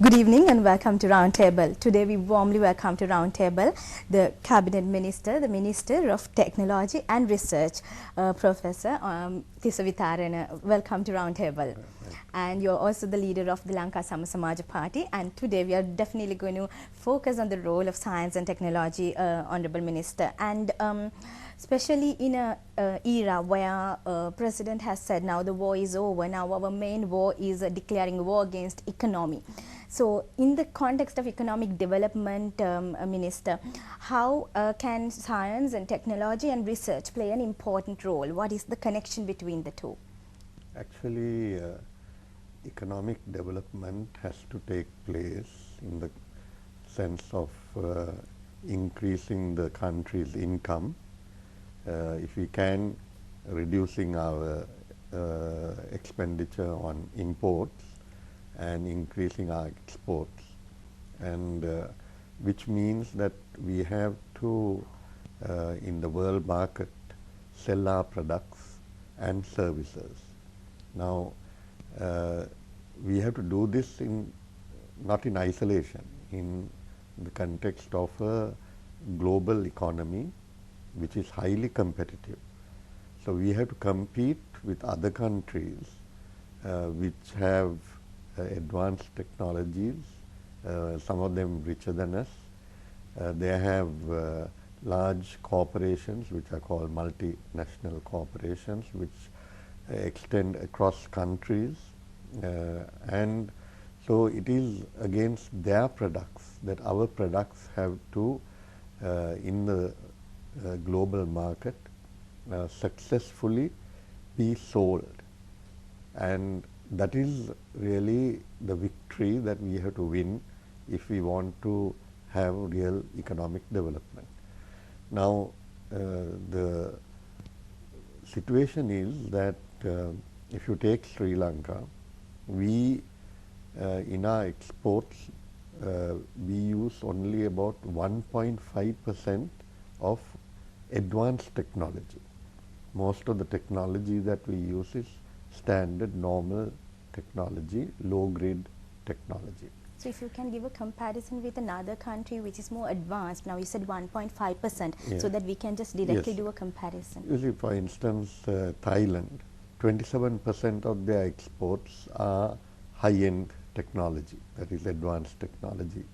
Good evening and welcome to Roundtable. Today we warmly welcome to Roundtable the Cabinet Minister, the Minister of Technology and Research, Professor Tissa Vitarana. Welcome to Roundtable. And you're also the leader of the Lanka Samasamaja Party, and today we are definitely going to focus on the role of science and technology, Honorable Minister, and especially in a era where President has said now the war is over, now our main war is declaring war against economy. So in the context of economic development, Minister, how can science and technology and research play an important role? What is the connection between the two? Actually, economic development has to take place in the sense of increasing the country's income. If we can, reducing our expenditure on imports and increasing our exports, and which means that we have to, in the world market, sell our products and services. Now, we have to do this not in isolation, in the context of a global economy which is highly competitive. So we have to compete with other countries which have advanced technologies, some of them richer than us. They have large corporations which are called multinational corporations, which extend across countries, and so it is against their products that our products have to, in the global market, successfully be sold, and that is really the victory that we have to win if we want to have real economic development. Now, the situation is that if you take Sri Lanka, we in our exports we use only about 1.5% of advanced technology. Most of the technology that we use is standard, normal technology, low-grade technology. So if you can give a comparison with another country which is more advanced, now you said 1.5%, yeah, so that we can just directly do a comparison. You see, for instance, Thailand, 27% of their exports are high-end technology, that is advanced technology.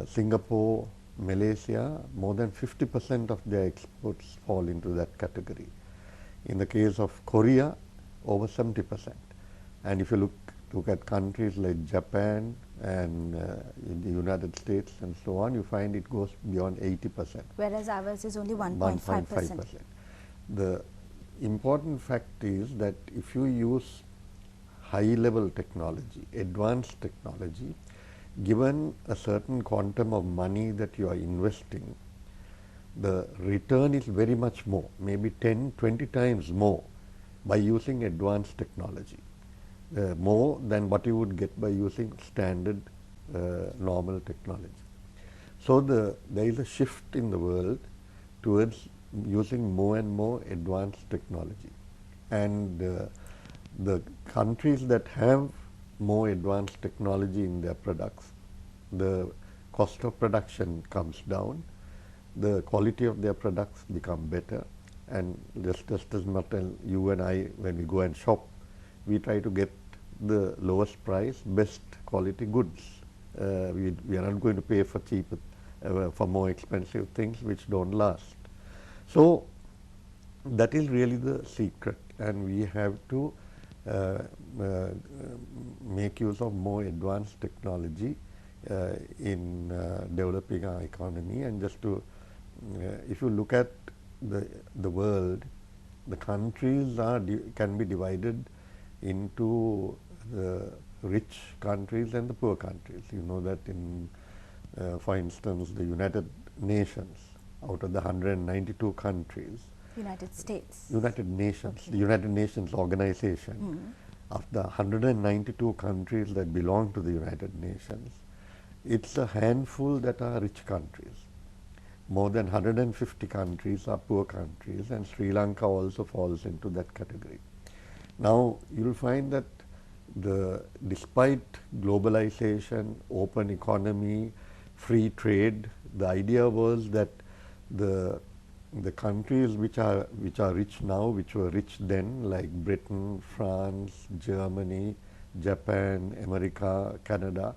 Singapore, Malaysia, more than 50% of their exports fall into that category. In the case of Korea, over 70%. And if you look at countries like Japan and in the United States and so on, you find it goes beyond 80%. Whereas ours is only 1.5%. The important fact is that if you use high-level technology, advanced technology, given a certain quantum of money that you are investing, the return is very much more, maybe 10, 20 times more by using advanced technology, more than what you would get by using standard normal technology. So there is a shift in the world towards using more and more advanced technology, and the countries that have more advanced technology in their products, the cost of production comes down, the quality of their products become better, and just as much as you and I, when we go and shop, we try to get the lowest price, best quality goods. We are not going to pay for cheaper, for more expensive things which don't last. So that is really the secret, and we have to make use of more advanced technology in developing our economy. And just to, if you look at the world, the countries can be divided into the rich countries and the poor countries. You know that in, for instance, the United Nations, out of the 192 countries, United States. United Nations, okay, the United Nations organization, of the 192 countries that belong to the United Nations, it's a handful that are rich countries. More than 150 countries are poor countries, and Sri Lanka also falls into that category. Now, you will find that despite globalization, open economy, free trade, the idea was that the countries which are rich now, which were rich then, like Britain, France, Germany, Japan, America, Canada,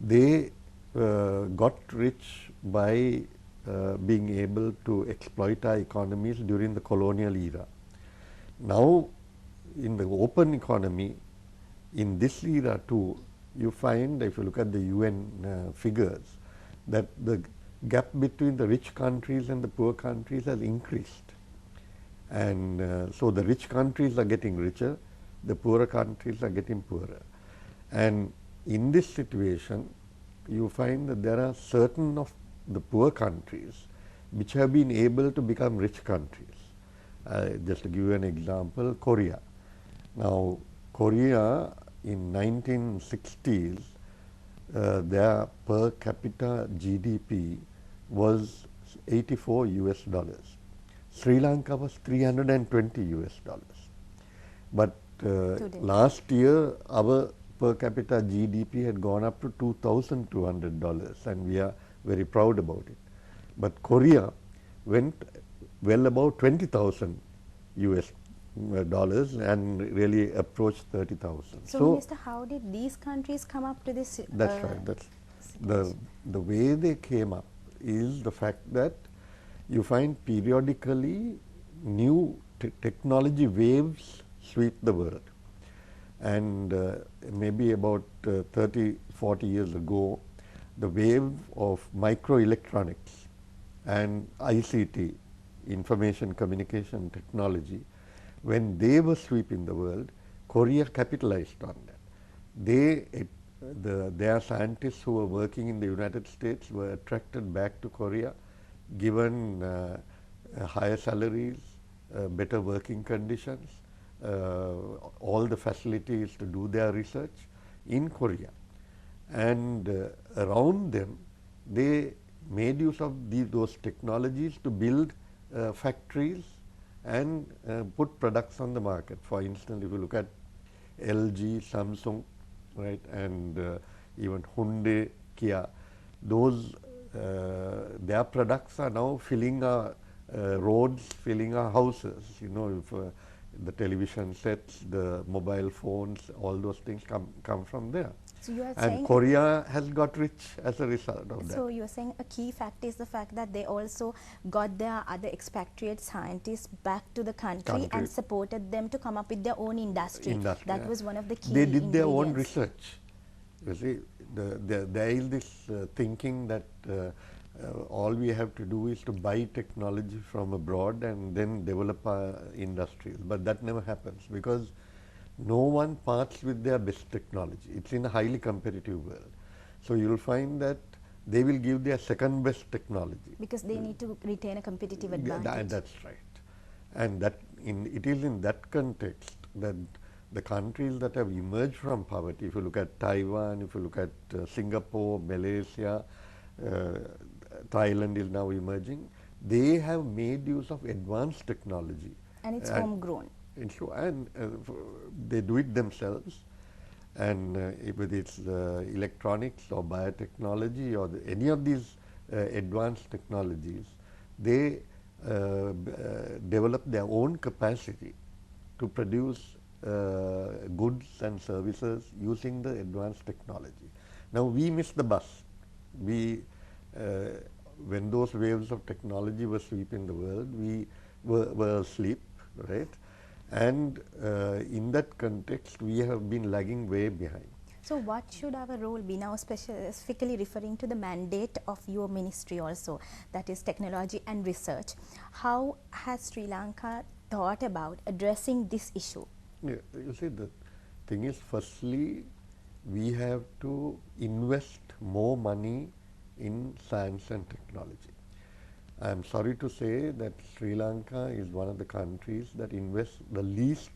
they got rich by being able to exploit our economies during the colonial era. Now, in the open economy, in this era too, you find, if you look at the UN figures, that the gap between the rich countries and the poor countries has increased. And so the rich countries are getting richer, the poorer countries are getting poorer. And in this situation, you find that there are certain of the poor countries which have been able to become rich countries. Just to give you an example, Korea. Now, Korea in 1960s, their per capita GDP was 84 US dollars. Sri Lanka was 320 US dollars. But last year, our per capita GDP had gone up to $2,200, and we are very proud about it. But Korea went well above 20,000 US dollars and really approached 30,000. So, Minister, how did these countries come up to this? That's right. That's the way they came up is the fact that you find periodically new technology waves sweep the world. And maybe about 30, 40 years ago, the wave of microelectronics and ICT, information communication technology, when they were sweeping the world, Korea capitalized on that. Their scientists who were working in the United States were attracted back to Korea, given higher salaries, better working conditions, all the facilities to do their research in Korea. And around them, they made use of those technologies to build factories and put products on the market. For instance, if you look at LG, Samsung, right, and even Hyundai, Kia, those their products are now filling our roads, filling our houses. You know, if the television sets, the mobile phones, all those things come from there. So you are and saying Korea has got rich as a result of that. So you are saying a key fact is the fact that they also got their other expatriate scientists back to the country and supported them to come up with their own industry. That was one of the key They did their own ingredients. research. You see, there is this thinking that all we have to do is to buy technology from abroad and then develop our industries. But that never happens, because no one parts with their best technology. It's in a highly competitive world. So you'll find that they will give their second best technology. Because they need to retain a competitive advantage. That's right. And it is in that context that the countries that have emerged from poverty, if you look at Taiwan, if you look at Singapore, Malaysia, Thailand is now emerging, they have made use of advanced technology. And it's homegrown. And they do it themselves, and whether it's electronics or biotechnology or any of these advanced technologies, they develop their own capacity to produce goods and services using the advanced technology. Now we missed the bus. When those waves of technology were sweeping the world, we were asleep, right? And in that context, we have been lagging way behind. So what should our role be now, specifically referring to the mandate of your ministry also, that is technology and research? How has Sri Lanka thought about addressing this issue? Yeah, you see, the thing is, firstly, we have to invest more money in science and technology. I am sorry to say that Sri Lanka is one of the countries that invests the least